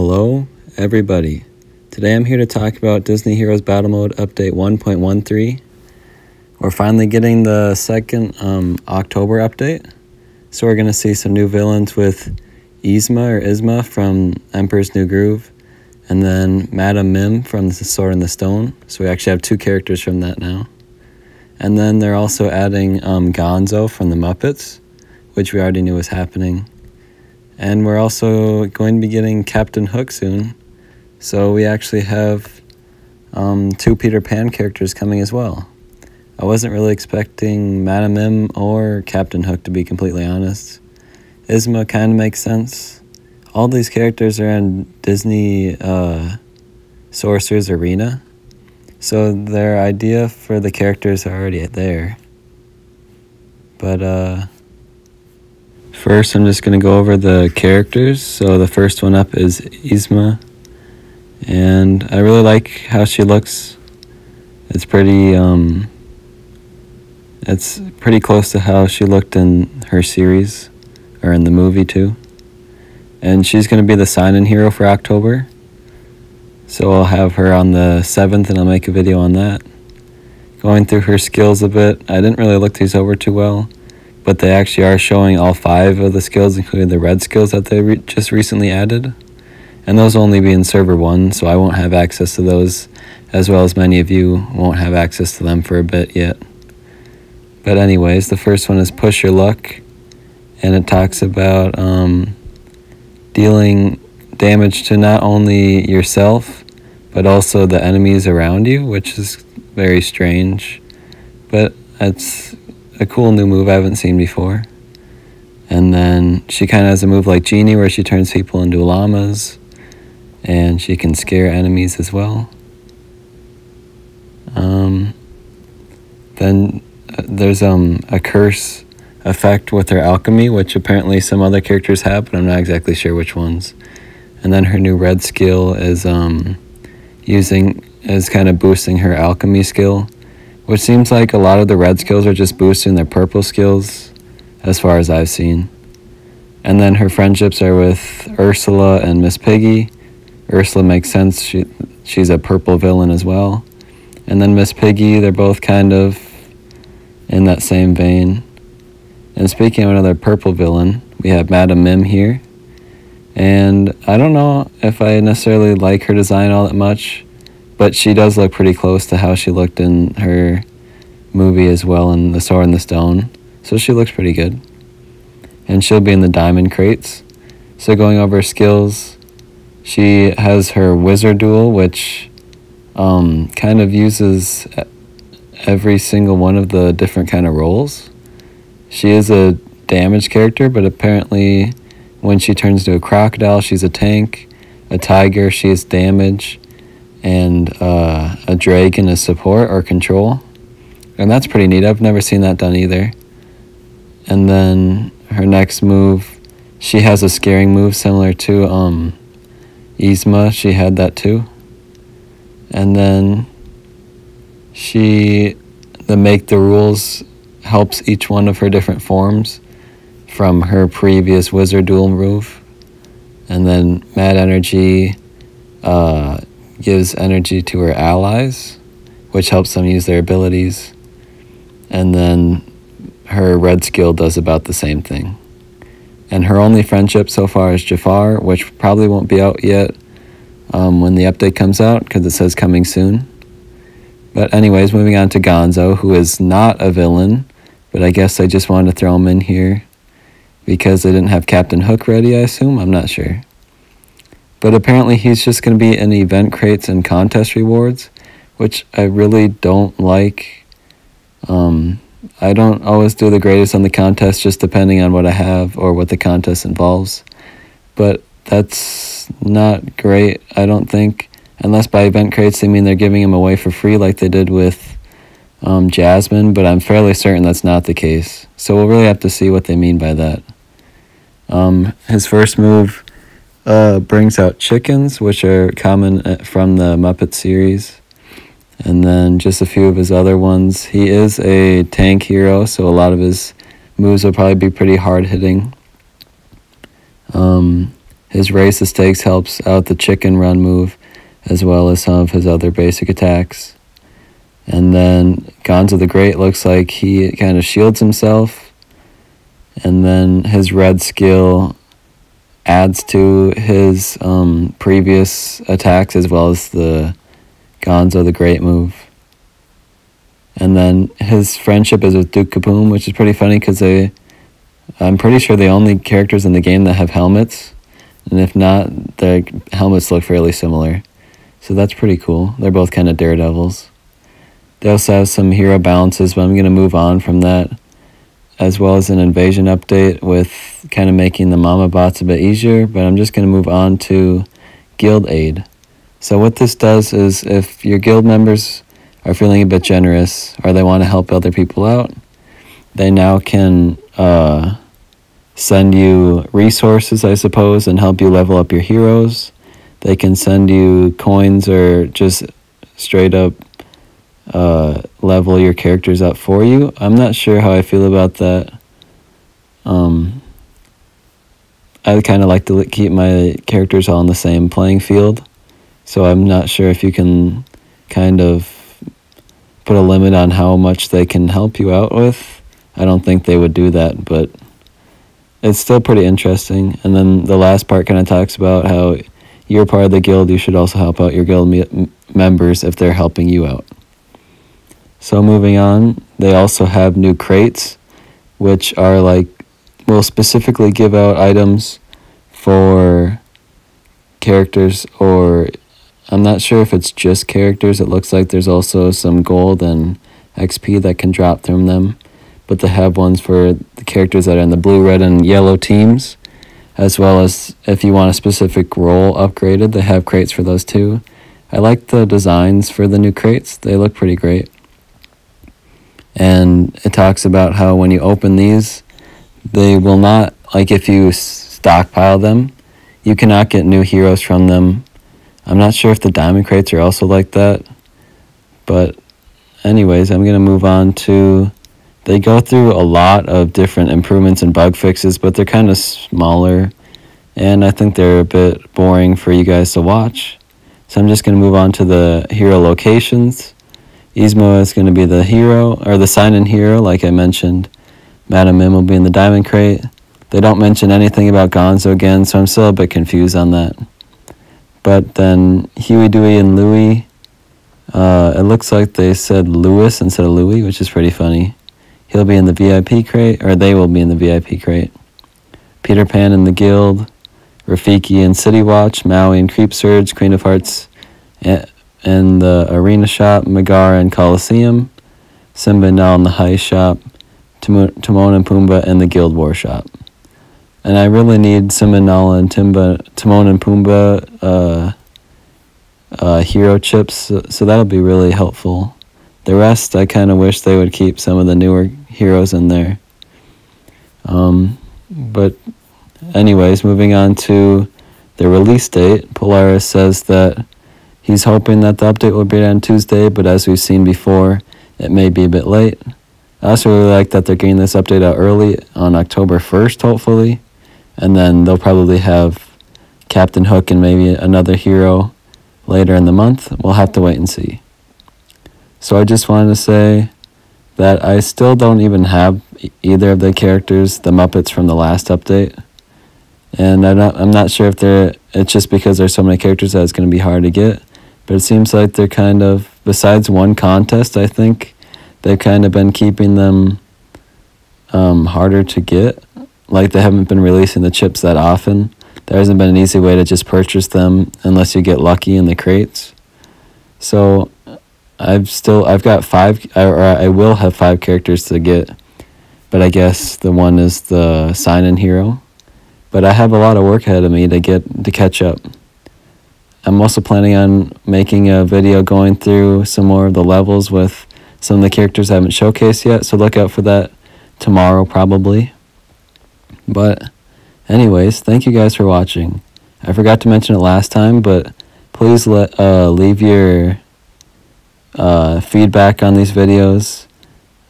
Hello, everybody. Today I'm here to talk about Disney Heroes Battle Mode Update 1.13. We're finally getting the second October update. So we're going to see some new villains with Yzma from Emperor's New Groove, and then Madame Mim from The Sword in the Stone. So we actually have two characters from that now. And then they're also adding Gonzo from the Muppets, which we already knew was happening. And we're also going to be getting Captain Hook soon. So we actually have two Peter Pan characters coming as well. I wasn't really expecting Madame Mim or Captain Hook, to be completely honest. Yzma kind of makes sense. All these characters are in Disney Sorcerer's Arena. So their idea for the characters are already there. But first, I'm just going to go over the characters. So the first one up is Yzma. And I really like how she looks. It's pretty close to how she looked in her series, or in the movie too. And she's going to be the sign-in hero for October. So I'll have her on the 7th and I'll make a video on that. Going through her skills a bit. I didn't really look these over too well, but they actually are showing all 5 of the skills, including the red skills that they just recently added. And those will only be in server 1, so I won't have access to those, as well as many of you won't have access to them for a bit yet. But anyways, the first one is Push Your Luck, and it talks about dealing damage to not only yourself, but also the enemies around you, which is very strange. But it's a cool new move I haven't seen before. And then she kind of has a move like Genie, where she turns people into llamas, and she can scare enemies as well. Then there's a curse effect with her alchemy, which apparently some other characters have, but I'm not exactly sure which ones. And then her new red skill is kind of boosting her alchemy skill, which seems like a lot of the red skills are just boosting their purple skills, as far as I've seen. And then her friendships are with Ursula and Miss Piggy. Ursula makes sense, she's a purple villain as well. And then Miss Piggy, they're both kind of in that same vein. And speaking of another purple villain, we have Madame Mim here. And I don't know if I necessarily like her design all that much, but she does look pretty close to how she looked in her movie as well, in The Sword in the Stone. So she looks pretty good. And she'll be in the diamond crates. So going over her skills, she has her wizard duel, which kind of uses every single one of the different kind of roles. She is a damage character, but apparently when she turns to a crocodile, she's a tank. A tiger, she is damage. And a dragon is support or control. And that's pretty neat. I've never seen that done either. And then her next move, she has a scaring move similar to Yzma. She had that too. And then the Make the Rules helps each one of her different forms from her previous wizard duel move. And then Mad Energy gives energy to her allies, which helps them use their abilities. And then her red skill does about the same thing. And her only friendship so far is Jafar, which probably won't be out yet when the update comes out, because it says coming soon. But anyways, moving on to Gonzo, who is not a villain, but I guess I just wanted to throw him in here because they didn't have Captain Hook ready, I assume? I'm not sure. But apparently he's just going to be in event crates and contest rewards, which I really don't like. I don't always do the greatest on the contest, just depending on what I have or what the contest involves. But that's not great, I don't think. Unless by event crates they mean they're giving them away for free like they did with Jasmine, but I'm fairly certain that's not the case. So we'll really have to see what they mean by that. His first move brings out chickens, which are common from the Muppet series. And then just a few of his other ones. He is a tank hero, so a lot of his moves will probably be pretty hard hitting. His race of stakes helps out the chicken run move, as well as some of his other basic attacks. And then Gonzo the Great looks like he kind of shields himself. And then his red skill adds to his previous attacks, as well as the Gonzo the Great move. And then his friendship is with Duke Kaboom, which is pretty funny because I'm pretty sure the only characters in the game that have helmets. And if not, their helmets look fairly similar. So that's pretty cool. They're both kind of daredevils. They also have some hero balances, but I'm going to move on from that, as well as an invasion update with kind of making the mama bots a bit easier, but I'm just going to move on to guild aid. So what this does is if your guild members are feeling a bit generous or they want to help other people out, they now can send you resources, I suppose, and help you level up your heroes. They can send you coins or just straight up level your characters up for you. I'm not sure how I feel about that. I kind of like to keep my characters all on the same playing field, so I'm not sure if you can kind of put a limit on how much they can help you out with. I don't think they would do that, but it's still pretty interesting. And then the last part kind of talks about how you're part of the guild, you should also help out your guild members if they're helping you out. So moving on, they also have new crates, which are will specifically give out items for characters, or I'm not sure if it's just characters. It looks like there's also some gold and XP that can drop from them, but they have ones for the characters that are in the blue, red, and yellow teams, as well as if you want a specific role upgraded, they have crates for those too. I like the designs for the new crates. They look pretty great. And it talks about how when you open these, they will not, if you stockpile them, you cannot get new heroes from them. I'm not sure if the diamond crates are also like that, but anyways, I'm going to move on to, they go through a lot of different improvements and bug fixes, but they're kind of smaller, and I think they're a bit boring for you guys to watch. So I'm just going to move on to the hero locations. Yzma is going to be the hero, or the sign-in hero, like I mentioned. Madam Mim will be in the diamond crate. They don't mention anything about Gonzo again, so I'm still a bit confused on that. But then Huey, Dewey, and Louie, it looks like they said Lewis instead of Louie, which is pretty funny. He'll be in the VIP crate, or they will be in the VIP crate. Peter Pan in the guild, Rafiki in City Watch, Maui and Creep Surge, Queen of Hearts in the Arena Shop, Megara and Coliseum, Simba and Nala in the Heist Shop, Timon and Pumbaa in the Guild War Shop. And I really need Simba and Nala and Timon and Pumbaa hero chips, so that'll be really helpful. The rest, I kind of wish they would keep some of the newer heroes in there. But anyways, moving on to the release date, Polaris says that he's hoping that the update will be on Tuesday, but as we've seen before, it may be a bit late. I also really like that they're getting this update out early on October 1st, hopefully. And then they'll probably have Captain Hook and maybe another hero later in the month. We'll have to wait and see. So I just wanted to say that I still don't even have either of the characters, the Muppets from the last update. And I'm not sure if it's just because there's so many characters that it's going to be hard to get. But it seems like they're kind of, besides one contest, I think, they've kind of been keeping them harder to get. Like they haven't been releasing the chips that often. There hasn't been an easy way to just purchase them unless you get lucky in the crates. So I've got 5, or I will have 5 characters to get. But I guess the one is the sign-in hero. But I have a lot of work ahead of me to catch up. I'm also planning on making a video going through some more of the levels with some of the characters I haven't showcased yet, so look out for that tomorrow probably. But anyways, thank you guys for watching. I forgot to mention it last time, but please leave your feedback on these videos.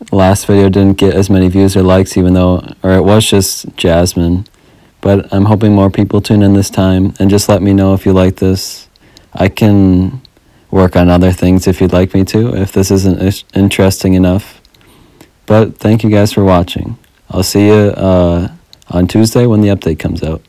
The last video didn't get as many views or likes, even though, or it was just Jasmine. but I'm hoping more people tune in this time, and just let me know if you like this. I can work on other things if you'd like me to, if this isn't interesting enough. But thank you guys for watching. I'll see you on Tuesday when the update comes out.